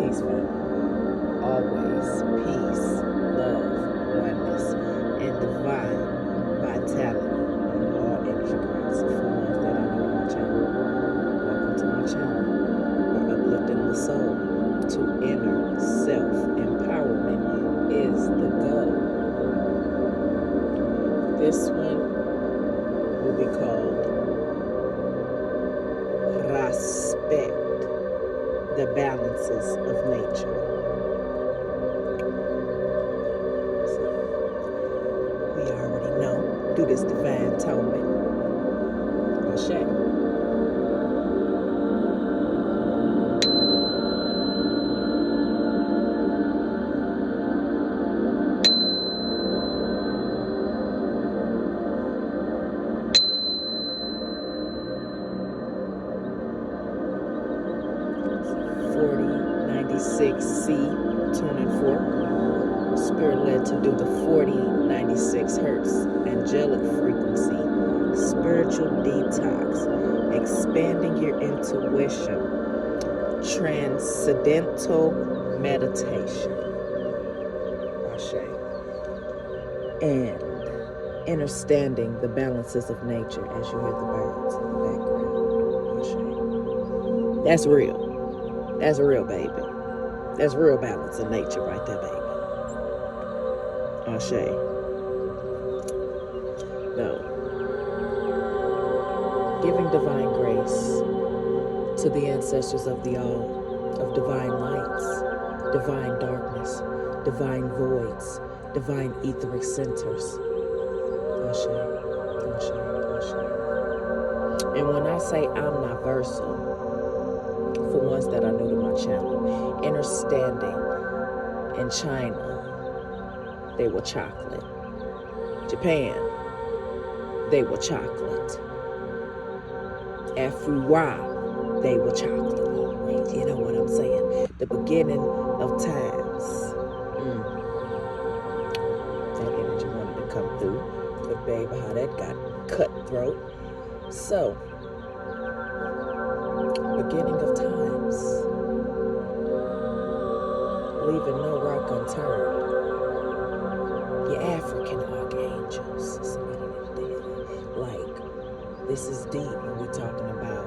Peace, family. Always peace, love, oneness, and divine vitality in all energy grades. For ones that are new to my channel, welcome to my channel. We're uplifting the soul to inner self-empowerment is the goal. This one will be called RAspect, the balances of nature. So, we already know, do this divine atonement. Ashe. C tuning fork. Spirit led to do the 4096 hertz angelic frequency. Spiritual detox. Expanding your intuition. Transcendental meditation. Ashe. And understanding the balances of nature as you hear the birds in the background. Ashe. That's real. That's real, baby. That's real balance in nature right there, baby. Ashe. No. Giving divine grace to the ancestors of the all, of divine lights, divine darkness, divine voids, divine etheric centers. Ashe. Ashe. Ashe. And when I say omniversal, for ones that are new to my channel, understanding in China, they were chocolate. Japan, they were chocolate. Africa, they were chocolate. You know what I'm saying? The beginning of times. That energy wanted to come through. But baby, how that got cutthroat. So, beginning of times, leaving no rock unturned. Your African archangels, somebody needs to hear that. Like, this is deep when we're talking about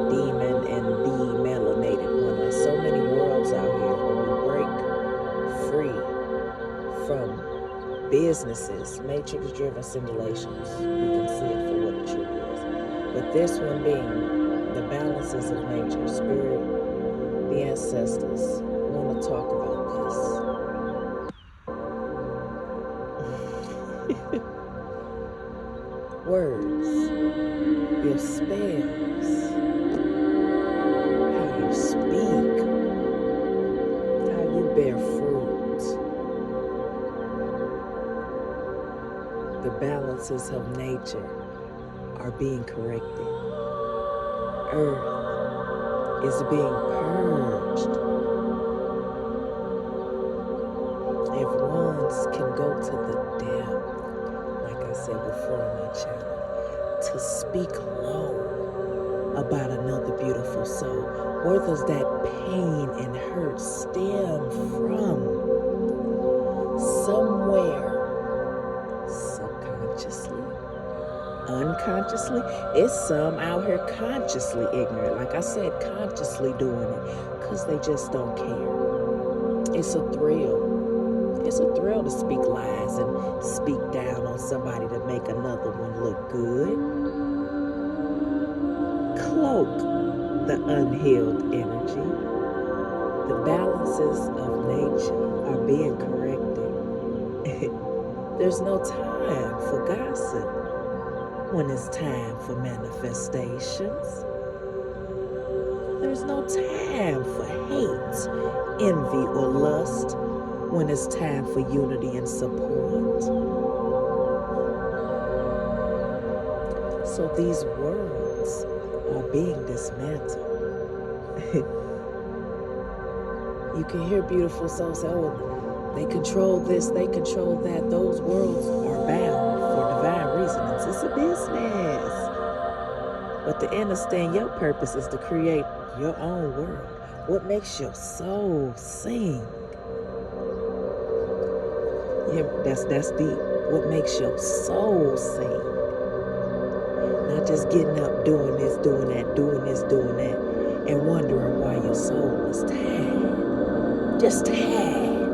demon and demelanated one. There's so many worlds out here where we break free from businesses, matrix-driven simulations. We can see it for what it truly is. But this one being the balances of nature, spirit, the ancestors want to talk about this. Words, your spells, how you speak, how you bear fruit, the balances of nature are being corrected. Earth is being purged. If ones can go to the depth, like I said before on my channel, to speak low about another beautiful soul, where does that pain and hurt stem from? Somewhere, subconsciously, unconsciously. It's some out here consciously ignorant. Like I said, consciously doing it because they just don't care. It's a thrill. It's a thrill to speak lies and speak down on somebody to make another one look good. Cloak the unhealed energy. The balances of nature are being corrected. There's no time for gossip when it's time for manifestations. There's no time for hate, envy, or lust when it's time for unity and support. So these worlds are being dismantled. You can hear beautiful souls say, oh, they control this, they control that. Those worlds are bound for divine reasons. It's a business. But to understand your purpose is to create your own world. What makes your soul sing? Yeah, that's deep. What makes your soul sing? Not just getting up, doing this, doing that, doing this, doing that, and wondering why your soul is tired. Just tired.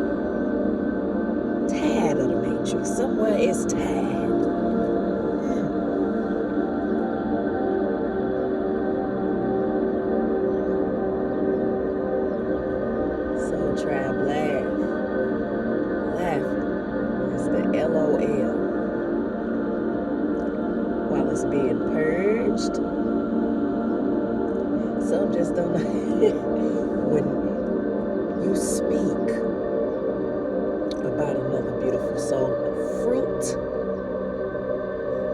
Tired of the matrix. Somewhere it's tired. Soul Tribe laugh. Laughing. It's the LOL. While it's being purged. Some just don't know. When you speak about another beautiful soul, fruit,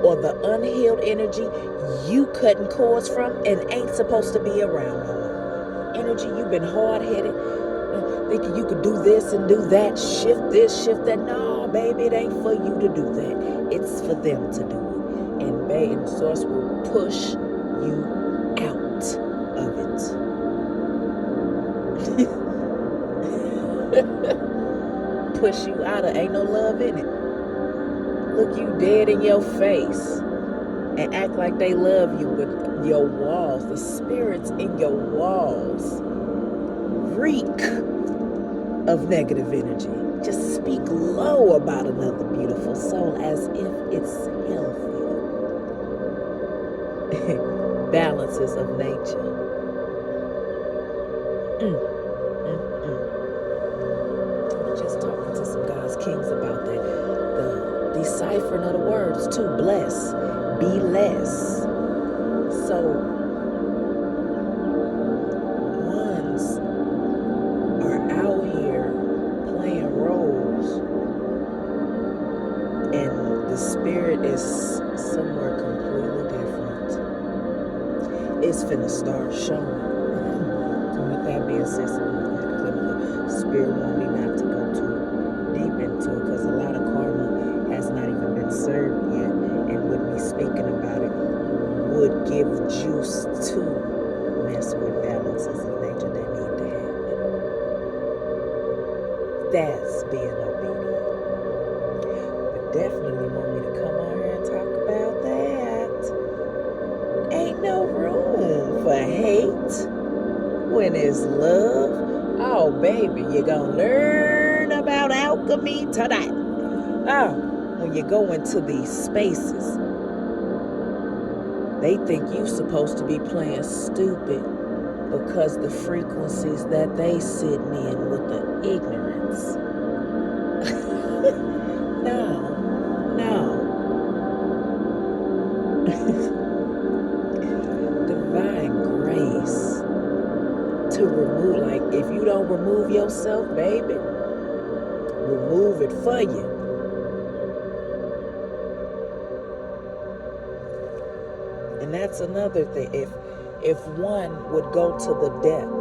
or the unhealed energy you cutting cords from and ain't supposed to be around no more. Energy, you've been hard-headed, thinking you could do this and do that, shift this, shift that. No, baby, it ain't for you to do that. It's for them to do it. And the source will push you out of it. Push you out of, ain't no love in it. Look you dead in your face and act like they love you with your walls. The spirits in your walls reek of negative energy. Just speak low about another beautiful soul as if it's healthy. Balances of nature. Just talking to some God's kings about that. The deciphering of the words too. Bless, be less. So ones are out here playing roles, and the spirit is somewhere completely different. It's finna start showing. And with that being said, spirit want me not to go too deep into it, because a lot of karma has not even been served yet, and with me speaking about it would give juice to mess with balances of nature that need to happen. That's being obedient. But definitely want me to come on here and talk about that. Ain't no room for hate when it's love. Oh, baby, you're going to learn about alchemy tonight. Oh, when you go into these spaces, they think you're supposed to be playing stupid because the frequencies that they sitting in with the ignorance. No. Divine grace. To remove, like, if you don't remove yourself, baby, remove it for you. And that's another thing. If one would go to the depth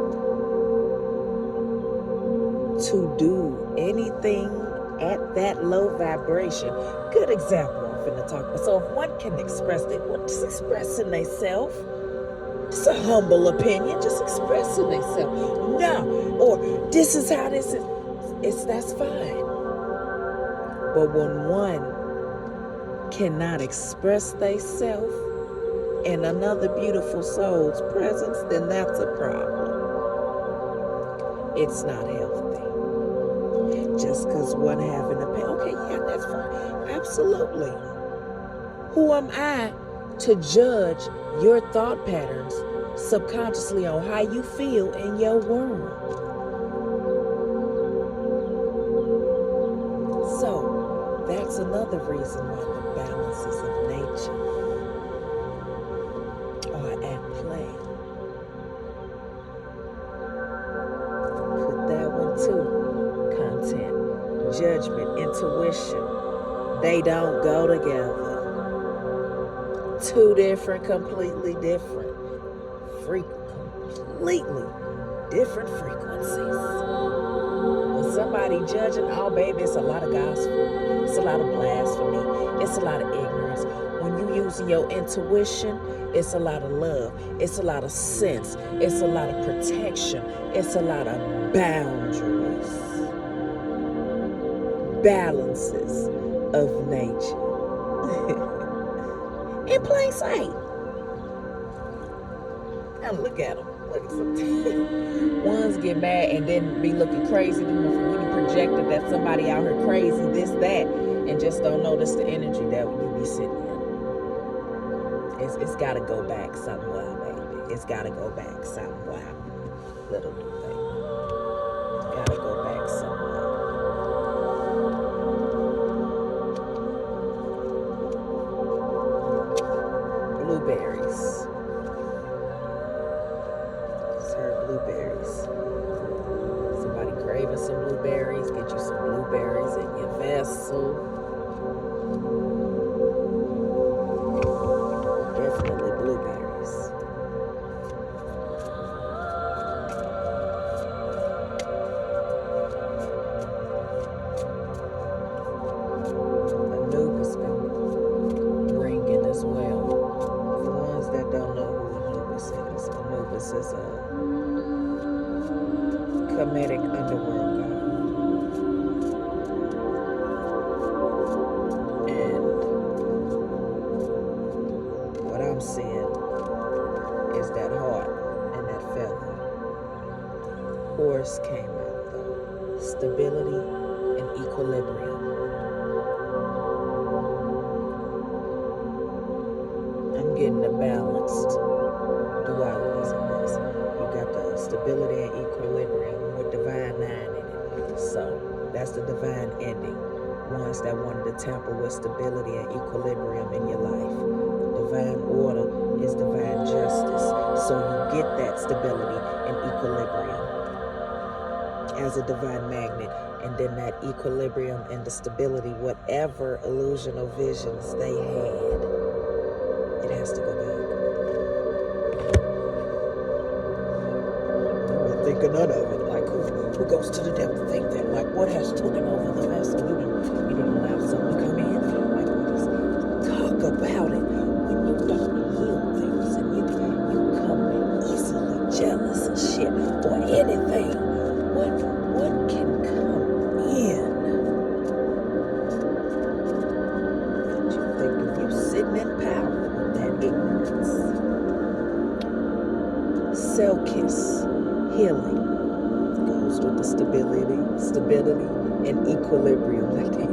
to do anything at that low vibration, good example I'm finna talk about. So if one can express it, what's expressing themselves? It's a humble opinion, just expressing themselves. No, or this is how this is. That's fine. But when one cannot express themselves in another beautiful soul's presence, then that's a problem. It's not healthy. Just because one have an opinion, okay, yeah, that's fine. Absolutely. Who am I to judge your thought patterns subconsciously on how you feel in your world? So that's another reason why the balances of nature are at play. Put that one too. Content, judgment, intuition. They don't go together. Two different, completely different frequencies. When somebody judging, oh baby, it's a lot of gospel, it's a lot of blasphemy, it's a lot of ignorance. When you using your intuition, It's a lot of love. It's a lot of sense. It's a lot of protection. It's a lot of boundaries, balances of nature. In plain sight. Now look at them. Look at some. Ones get mad and then be looking crazy. Then when you projected that somebody out here crazy, this, that, and just don't notice the energy that you be sitting in. It's got to go back somewhere, baby. It's got to go back somewhere. Little thing. Got to go back somewhere. Blueberries. Just heard blueberries. Somebody craving some blueberries. Get you some blueberries in your vessel. Definitely blueberries. Anubis been ringing as well. For the ones that don't know who Anubis is a Kemetic underworld god. And what I'm seeing is that heart and that feather. Horse came out though. Stability and equilibrium. I'm getting the balanced dualities in this. You got the stability and equilibrium with divine 9 in it. So that's the divine ending. Ones that wanted to tamper with stability and equilibrium in your life. Divine order is divine justice. So you get that stability and equilibrium as a divine magnet. And then that equilibrium and the stability, whatever illusional visions they had, it has to go back. I'm not thinking none of it. Like, who goes to the devil to think that? Like, what has taken over the vessel? You didn't allow something to come in. Like, talk about it. When you don't heal things and you come easily jealous and shit or anything, what can come in? That you think of you sitting in power with that ignorance. Cell kiss, healing, goes with the stability and equilibrium. Like that.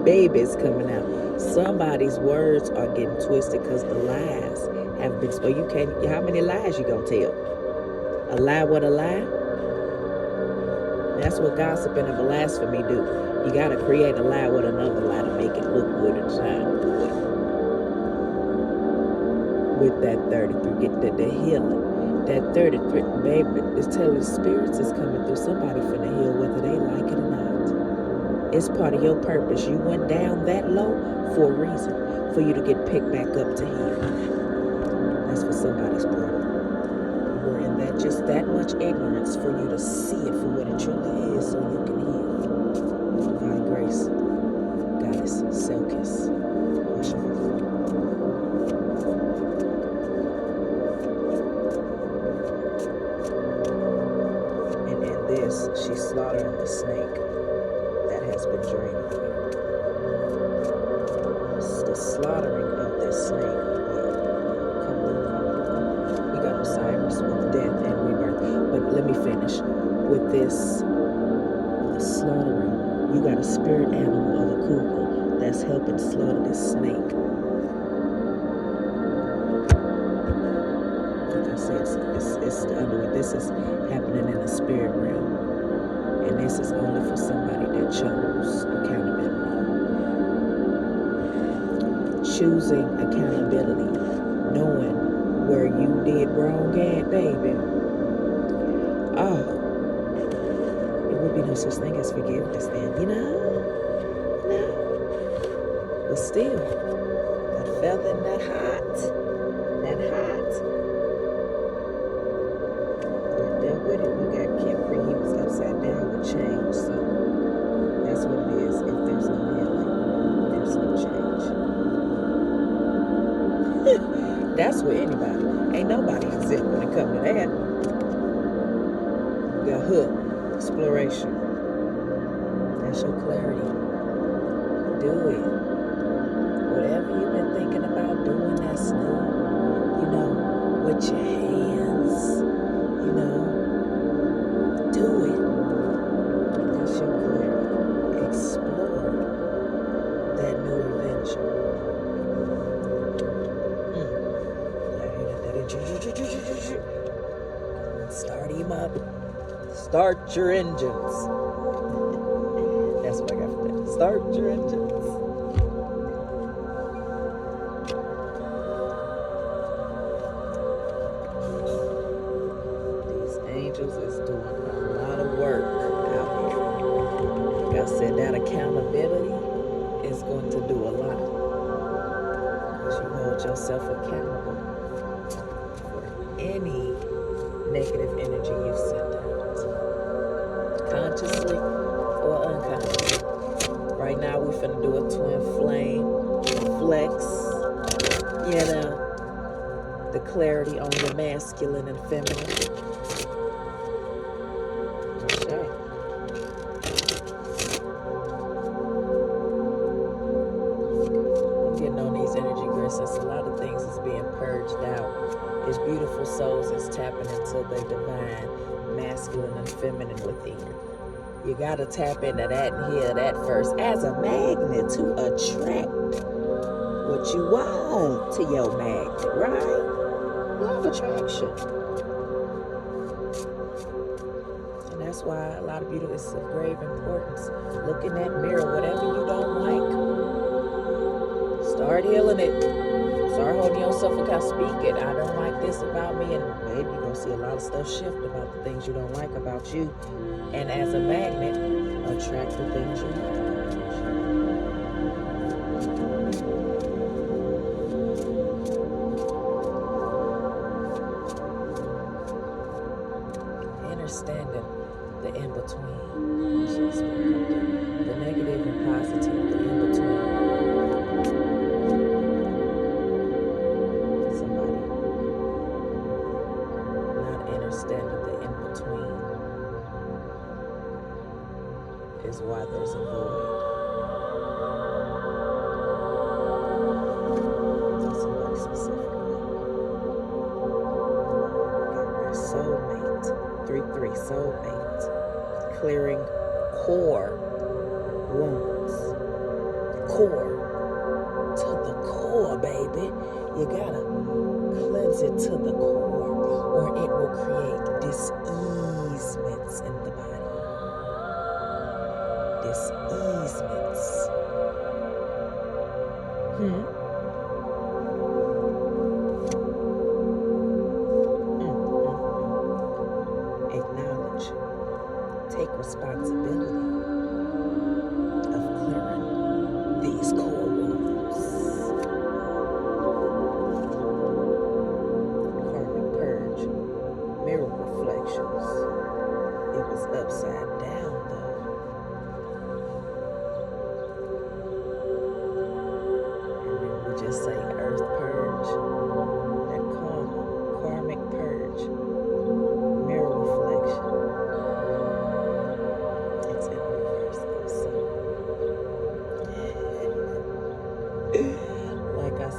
Babies coming out. Somebody's words are getting twisted because the lies have been spoken. You can't. How many lies you gonna tell? A lie with a lie? That's what gossip and blasphemy do. You gotta create a lie with another lie to make it look good and sound good. With that 33, get the healing. That 33, baby, is telling spirits is coming through. Somebody finna heal whether they like it or not. It's part of your purpose. You went down that low for a reason. For you to get picked back up to heal. That's for somebody's part. We're in that just that much ignorance for you to see it for what it truly is so you can heal. Divine grace. Goddess. Selkis. And in this, she's slaughtering the snake that has been draining you. The slaughtering of this snake will come through. We got Osiris with death and rebirth. But let me finish with this. The slaughtering. You got a spirit animal of a cougar that's helping slaughter this snake. Like I said, it's under this is happening in the spirit realm. And this is only for somebody that chose accountability. Choosing accountability, knowing where you did wrong at, baby. Oh, it would be no such thing as forgiveness then, you know? But still, that feather in that hot. Right there with it, we got Kipri, he was upside down with change, so that's what it is. If there's no healing, there's no change. That's with anybody. Ain't nobody exempt when it comes to that. You got hook, exploration. That's your clarity. Do it. Whatever you've been thinking about doing that's new, you know, with your hands, you know, do it. That's your clarity. Explore that new adventure. Start him up. Start your engines. That's what I got for that. Start your engines. These angels is doing a lot of work out here. Like I said, that accountability is going to do a lot. Because you hold yourself accountable for any negative energy you send out, consciously or unconsciously. Right now, we're finna do a twin flame flex, you know, the clarity on your masculine and feminine. Okay. I'm getting on these energy grids. A lot of things is being purged out. It's beautiful souls is tapping into the divine masculine and feminine within. You gotta tap into that and hear that first as a magnet to attract what you want to your magnet, right? Law of attraction. And that's why a lot of beauty is of grave importance. Look in that mirror, whatever you don't like, start healing it. Start holding yourself accountable. Speak it. I don't like this about me. And maybe you're going to see a lot of stuff shift about the things you don't like about you. And as a magnet, attract the things you like about you. Understanding the in-between. The negative and positive, the in-between. Understanding the in-between is why there's a void. Somebody specifically. Okay, soulmate. 3-3, soulmate. Clearing core wounds. Core. To the core, baby. You gotta cleanse it to the core, or it will create dis-easements in the body. Dis-easements. Acknowledge. Take responsibility of clearing these core wounds. Karmic purge. Mirror reflections. It was upside down though. And then we just say earth purge. That karmic purge. Mirror reflection. It's in reverse though, so. Like us,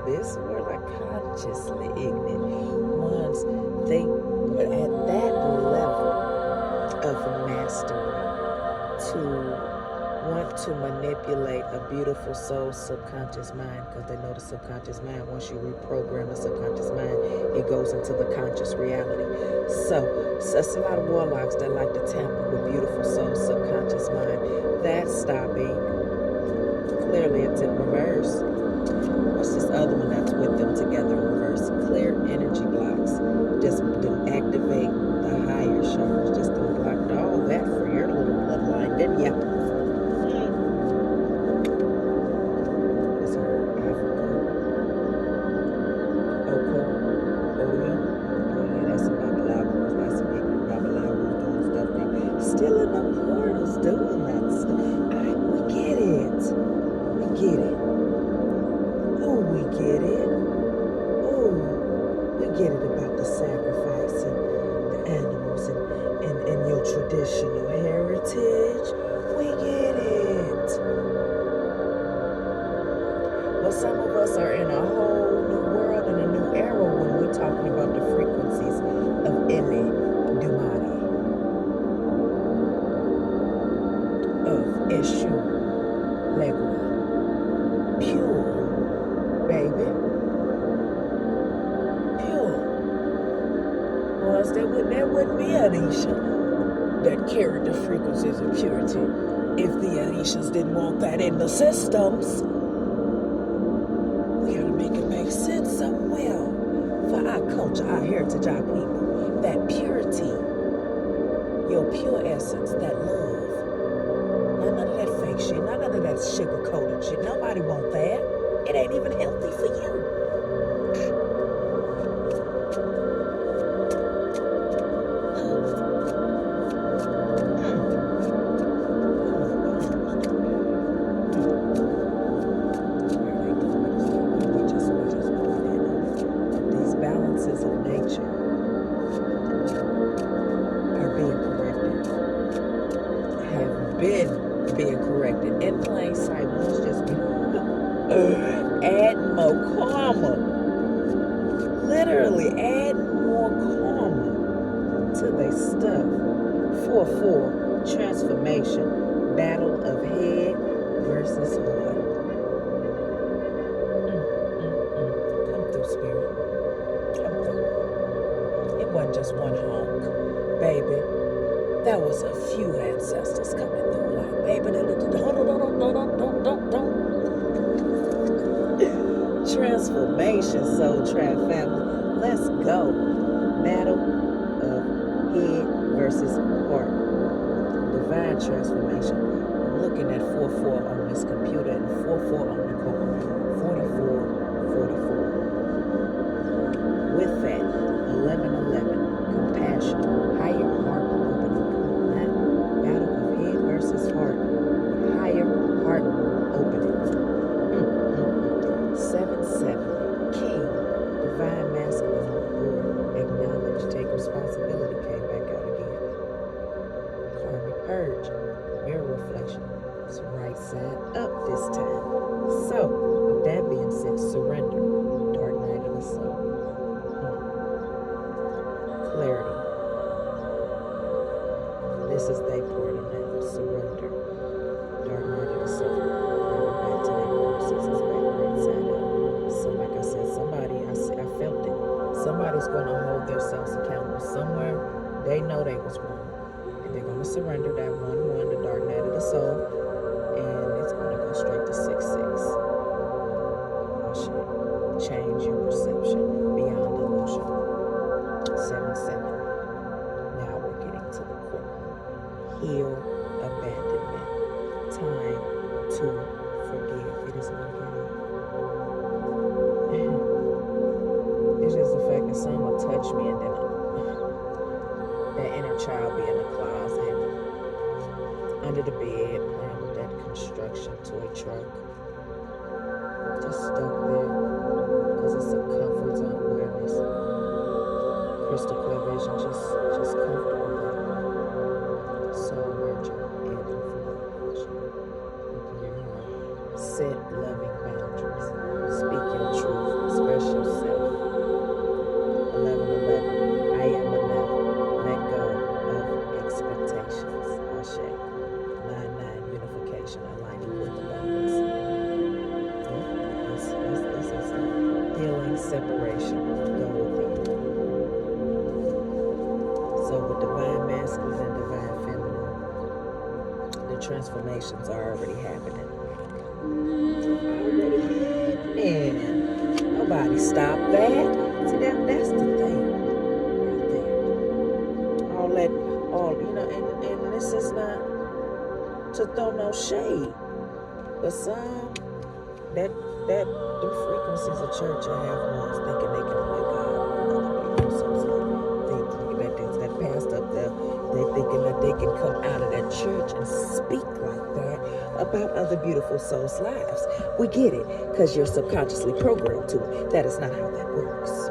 this word like consciously ignorant ones, they were at that level of mastery to want to manipulate a beautiful soul's subconscious mind, because they know the subconscious mind, once you reprogram the subconscious mind, it goes into the conscious reality. So it's a lot of warlocks that like to tamper with beautiful soul's subconscious mind. That's stopping. Clearly it's in reverse. What's this other one that's with them together in reverse? Clear energy blocks. Just to activate the higher chakras. Just to block all that for your little bloodline, didn't ya? Is her Africa? Oko? Oya? Oh yeah, that's some Babalawo. That's some ignorant Babalawo doing stuff. Still in the portals doing that stuff. We get it. We get it. Oh, we get it. get it about the sacrifice and the animals and your traditional heritage. We get it. But some of us are in a whole new world and a new era when we're talking about the frequencies of Ele Dumare, of Eshu Legua. Pure, baby. Pure. Or else there wouldn't be Anisha that carried the frequencies of purity if the Anishas didn't want that in the systems. We gotta make it make sense somewhere for our culture, our heritage, our people. That purity, your pure essence, that love. None of that fake shit, none of that sugar-coated shit. Nobody want that. It ain't even healthy for you. These balances of nature are being corrected. Have been being corrected in plain sight. One's just been adding more karma. Literally adding more karma to their stuff. 4-4 transformation. Battle of head versus heart. Come through, spirit. Come through. It wasn't just one honk, baby. That was a few ancestors coming through. Like, baby, don't. Transformation, Soul Tribe family. Let's go. Battle of head versus heart. Divine transformation. I'm looking at 4-4 on this computer and 4-4 on the card. 44. With that, 11-11. Compassion. Higher heart opening. Battle of head versus heart. Higher heart opening. 7-7. King. Divine masculine on the board. Acknowledge. Take responsibility. Came back out again. Karmic purge. Mirror reflection. It's right side up this time. So, with that being said, surrender. Dark night of the soul. Clarity. This is their portal now. Surrender. Dark night of the soul. Back to their processes. Back right side up. So, like I said, I felt it. Somebody's going to hold themselves accountable somewhere. They know they was wrong. And they're going to surrender that 1-1, the dark night of the soul. And it's going to go straight to 6-6. Change your perception beyond illusion. 7-7. Now we're getting to the courtroom. Heal abandonment. Time to forgive. It is not a game. It's just the fact that someone will touch me and then that inner child be in the closet, under the bed, playing with that construction toy truck. Just stuck there because it's a comfort zone awareness. Crystal clear vision, just comfortable there. Soul merger, ebb and flow. Open your heart. Set loving boundaries. Speak your truth. Express yourself. 11-11. I am enough. Let go of expectations. Ashe. 9-9. Unification. Aligning with abundance. This is healing, separation. Go within. So with divine masculine and divine feminine, the transformations are already happening. Nobody stop that. See, that's the thing right there. And this is not to throw no shade, but some that the frequencies of church I have ones thinking they can let God that pastor up there, they thinking that they can come out of that church and speak like that about other beautiful souls' lives. We get it, because you're subconsciously programmed to it. That is not how that works.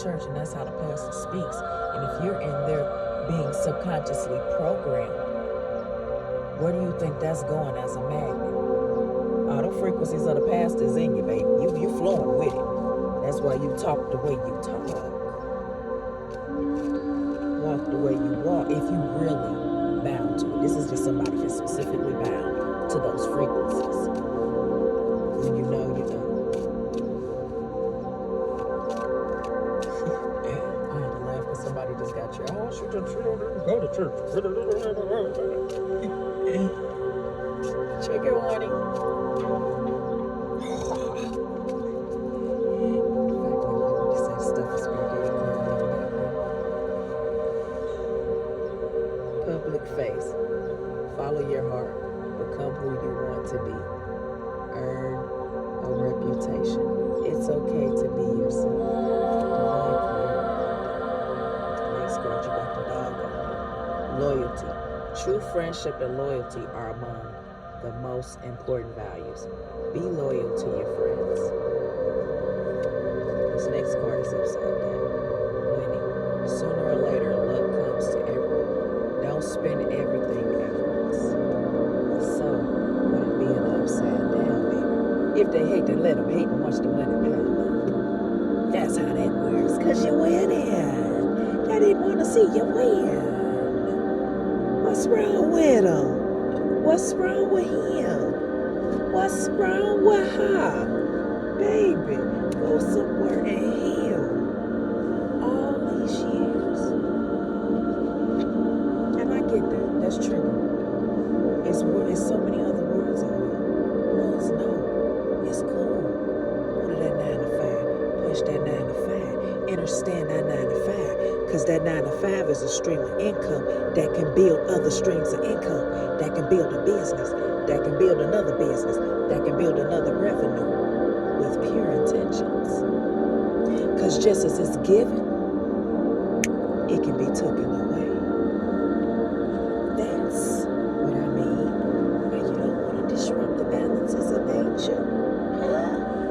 church and that's how the pastor speaks. And if you're in there being subconsciously programmed, where do you think that's going as a magnet? All the frequencies of the pastor is in you, baby. You flowing with it. That's why you talk the way you talk. Walk the way you walk. If you really bound to it. This is just somebody that's specifically bound to those frequencies. When you know, you know. I had to laugh because somebody just got you. Oh, she don't go to church. Trigger warning. Public face. Follow your heart. Become who you want to be. Earn a reputation. It's okay to be yourself. Divine career. Next card, you got the dog on there. Loyalty. True friendship and loyalty are among the most important values. Be loyal to your friends. This next card is upside down. Winning. Sooner or later, luck comes to everyone. Don't spend everything at once. So, with it being upside down, baby, if they hate, then let them hate and watch the money pile up. That's how that works. Because you're winning. They didn't want to see you win. What's wrong with them? What's wrong with him? What's wrong with her? Baby, go somewhere and heal. All these years. And I get that. That's true. It's so many other words out here. One's no. It's cool. Go to that 9 to 5. Push that 9 to 5. Understand that 9 to 5. Because that 9 to 5 is a stream of income that can build other streams of income, that can build a business, that can build another business, that can build another revenue with pure intentions. Because just as it's given, it can be taken away. That's what I mean. Why you don't want to disrupt the balances of nature. Huh?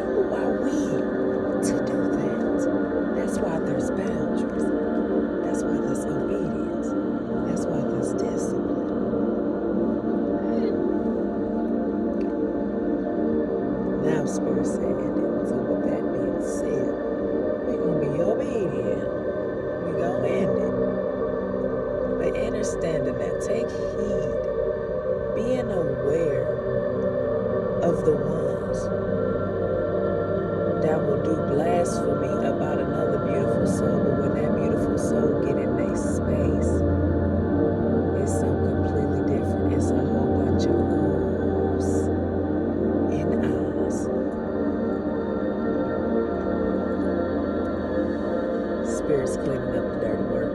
Who are we to do that? That's why there's boundaries. That's why there's obedience. That's why there's discipline. Now, Spirit said, so with that being said, we're going to be obedient. We're going to end it. But understanding that, take heed. Being aware of the ones that will do blasphemy about another beautiful soul, but when that beautiful soul get in their space, it's something completely different. It's a whole bunch of oohs and ahs. Spirit's cleaning up the dirty work.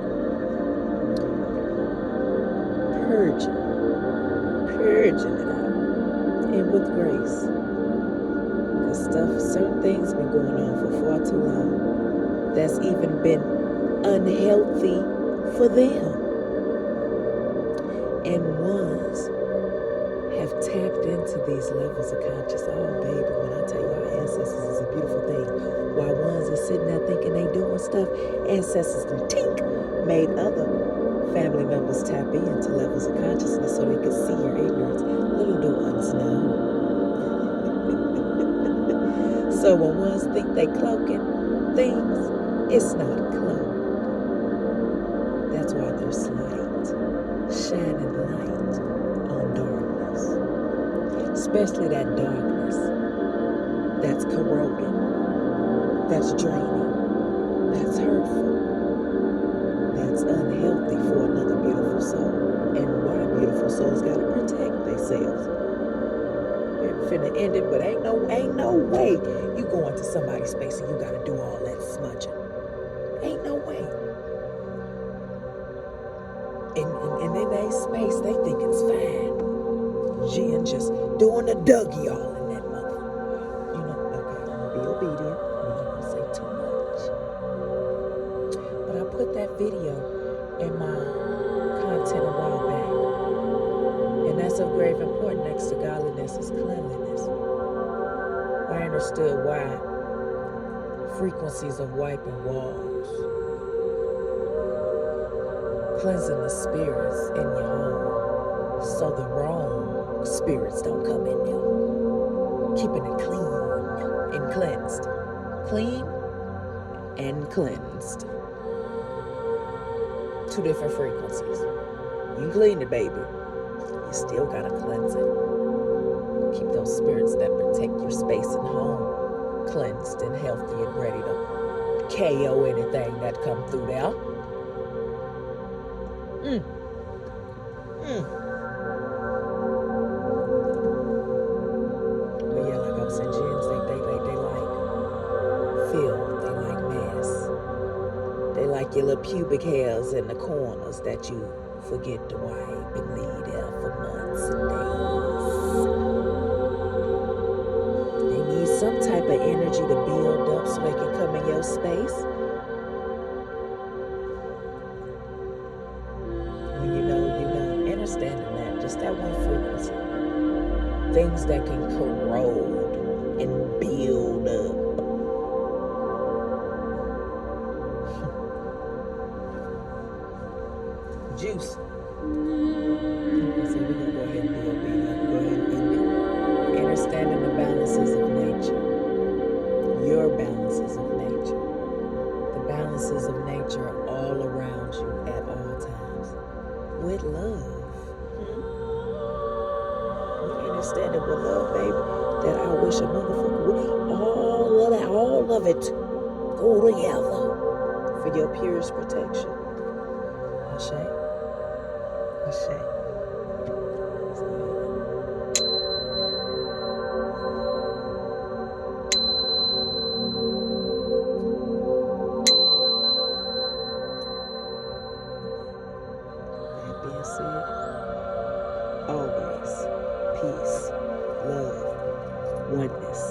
Purging it out. And with grace. Certain things been going on for far too long that's even been unhealthy for them. And ones have tapped into these levels of conscious. Oh, baby, when I tell you our ancestors is a beautiful thing. While ones are sitting there thinking they doing stuff, ancestors and tink made other family members tap into levels of consciousness so they could see your ignorance. Little do ones know. So when ones think they cloaking things, it's not a cloak. That's why there's light, shining light on darkness. Especially that darkness that's corroding, that's draining, that's hurtful, that's unhealthy for another beautiful soul. And why beautiful souls gotta protect themselves. Finna end it, but ain't no way you go into somebody's space and you gotta do all that smudging. Ain't no way. And in their space, they think it's fine. Jen just doing the Dougie all in that mother. You know, okay, I'm gonna be obedient. I'm not gonna say too much. But I put that video in my content a while back. And that's of grave importance next to godliness is cleanliness. I understood why frequencies of wiping walls, cleansing the spirits in your home so the wrong spirits don't come in there, keeping it clean and cleansed. Clean and cleansed. Two different frequencies. You can clean it, baby. You still gotta cleanse it. Keep those spirits that protect your space and home cleansed and healthy and ready to KO anything that come through there. But yeah, like I was saying, gins, they like filth, they like mess. They like your little pubic hairs in the corners that you forget to wipe and leave there for months and days. They need some type of energy to build up so they can come in your space. When you know, understanding that, just that one frequency. Things that can corrode and build up. Juice. Okay, so we're going to go ahead and be obedient. Go ahead and end it. Understanding the balances of nature. Your balances of nature. The balances of nature are all around you at all times. With love. You understand it with love, baby. That I wish a motherfucker would. All of it go together for your purest protection. Ashe. Ashe. That being said, always peace, love, oneness.